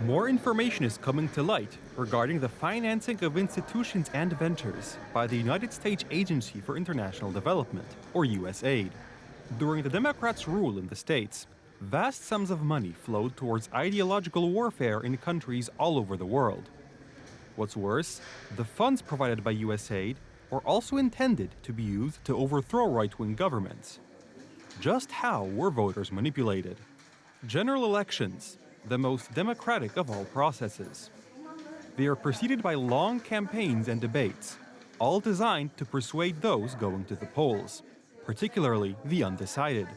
More information is coming to light regarding the financing of institutions and ventures by the United States Agency for International Development, or USAID. During the Democrats' rule in the states, vast sums of money flowed towards ideological warfare in countries all over the world. What's worse, the funds provided by USAID were also intended to be used to overthrow right-wing governments. Just how were voters manipulated? General elections, the most democratic of all processes. They are preceded by long campaigns and debates, all designed to persuade those going to the polls, particularly the undecided.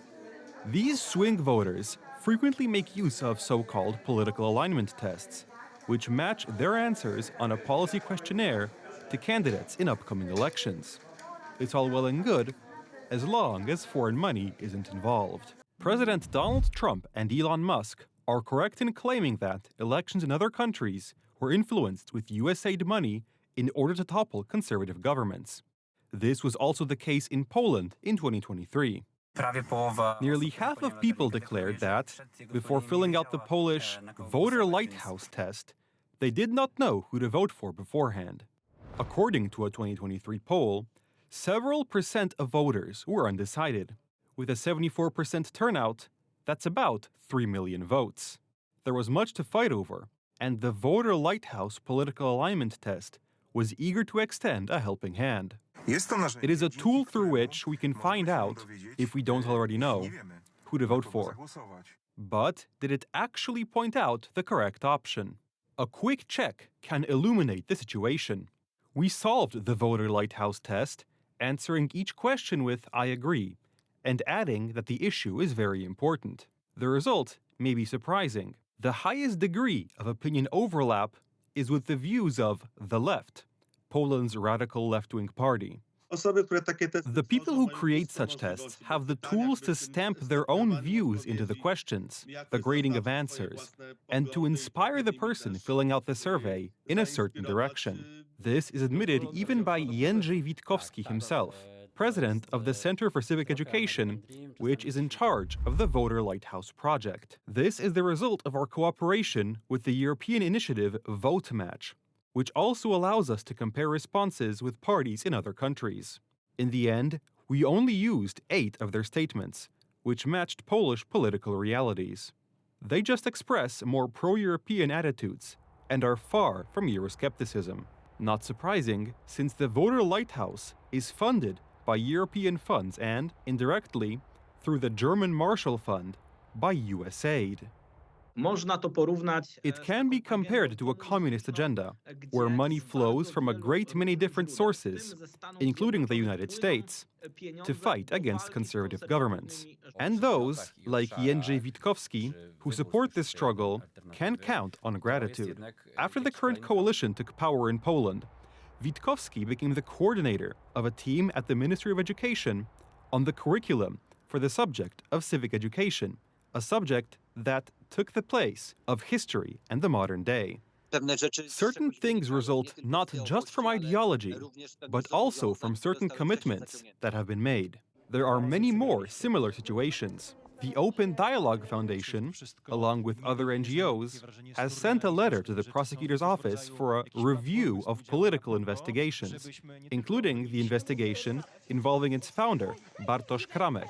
These swing voters frequently make use of so-called political alignment tests, which match their answers on a policy questionnaire to candidates in upcoming elections. It's all well and good, as long as foreign money isn't involved. President Donald Trump and Elon Musk are correct in claiming that elections in other countries were influenced with USAID money in order to topple conservative governments. This was also the case in Poland in 2023. Nearly half of people declared that, before filling out the Polish voter lighthouse test, they did not know who to vote for beforehand. According to a 2023 poll, several percent of voters were undecided. With a 74% turnout, that's about 3 million votes. There was much to fight over, and the voter lighthouse political alignment test was eager to extend a helping hand. It is a tool through which we can find out, if we don't already know, who to vote for. But did it actually point out the correct option? A quick check can illuminate the situation. We solved the voter lighthouse test, answering each question with "I agree," and adding that the issue is very important. The result may be surprising. The highest degree of opinion overlap is with the views of the left, Poland's radical left-wing party. The people who create such tests have the tools to stamp their own views into the questions, the grading of answers, and to inspire the person filling out the survey in a certain direction. This is admitted even by Jędrzej Witkowski himself, president of the Center for Civic Education, which is in charge of the Voter Lighthouse Project. This is the result of our cooperation with the European initiative Vote Match, which also allows us to compare responses with parties in other countries. In the end, we only used 8 of their statements, which matched Polish political realities. They just express more pro-European attitudes and are far from Euroscepticism. Not surprising, since the Voter Lighthouse is funded by European funds and, indirectly, through the German Marshall Fund, by USAID. It can be compared to a communist agenda, where money flows from a great many different sources, including the United States, to fight against conservative governments. And those, like Jędrzej Witkowski, who support this struggle, can count on gratitude. After the current coalition took power in Poland, Witkowski became the coordinator of a team at the Ministry of Education on the curriculum for the subject of civic education, a subject that took the place of history and the modern day. Certain things result not just from ideology, but also from certain commitments that have been made. There are many more similar situations. The Open Dialogue Foundation, along with other NGOs, has sent a letter to the prosecutor's office for a review of political investigations, including the investigation involving its founder, Bartosz Kramek.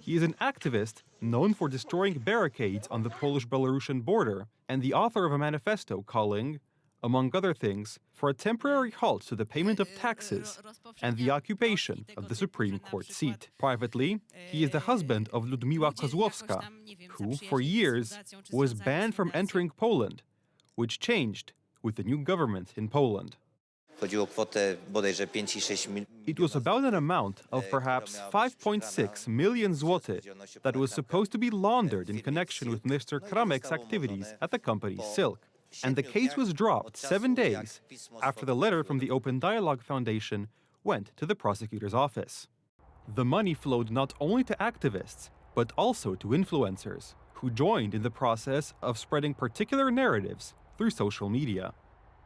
He is an activist known for destroying barricades on the Polish-Belarusian border and the author of a manifesto calling, among other things, for a temporary halt to the payment of taxes and the occupation of the Supreme Court seat. Privately, he is the husband of Ludmiła Kozłowska, who, for years, was banned from entering Poland, which changed with the new government in Poland. It was about an amount of perhaps 5.6 million zloty that was supposed to be laundered in connection with Mr. Kramek's activities at the company Silk. And the case was dropped 7 days after the letter from the Open Dialogue Foundation went to the prosecutor's office. The money flowed not only to activists, but also to influencers, who joined in the process of spreading particular narratives through social media.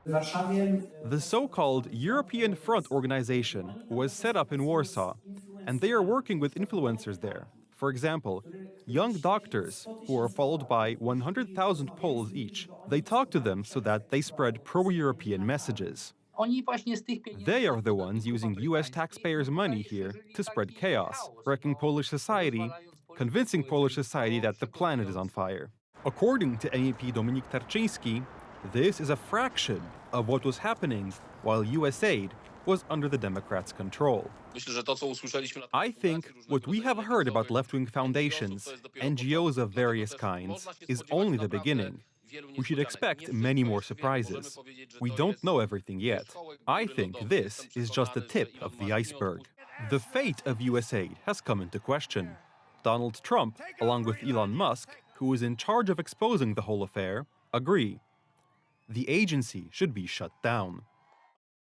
The so-called European Front organization was set up in Warsaw, and they are working with influencers there, For example, young doctors who are followed by 100,000 Poles each, they talk to them so that they spread pro-European messages. Oni właśnie z tych pieniędzy They are the odbudowywać ones using US fabrykańskich i taxpayers' money wydaje się, here że to spread liczali chaos, chaos, wrecking Polish society, pozwalając politykom convincing Polish powiedzieć society to, that the planet is on fire. According to MEP Dominik Tarczyński, this is a fraction of what was happening while USAID was under the Democrats' control. Myślę, że to, co usłyszeliśmy na I think what we have heard about left-wing foundations, NGOs of various kinds, is only the beginning. We should expect many more surprises. We don't know everything yet. I think this is just the tip of the iceberg. The fate of USAID has come into question. Donald Trump, along with Elon Musk, who is in charge of exposing the whole affair, agree. The agency should be shut down.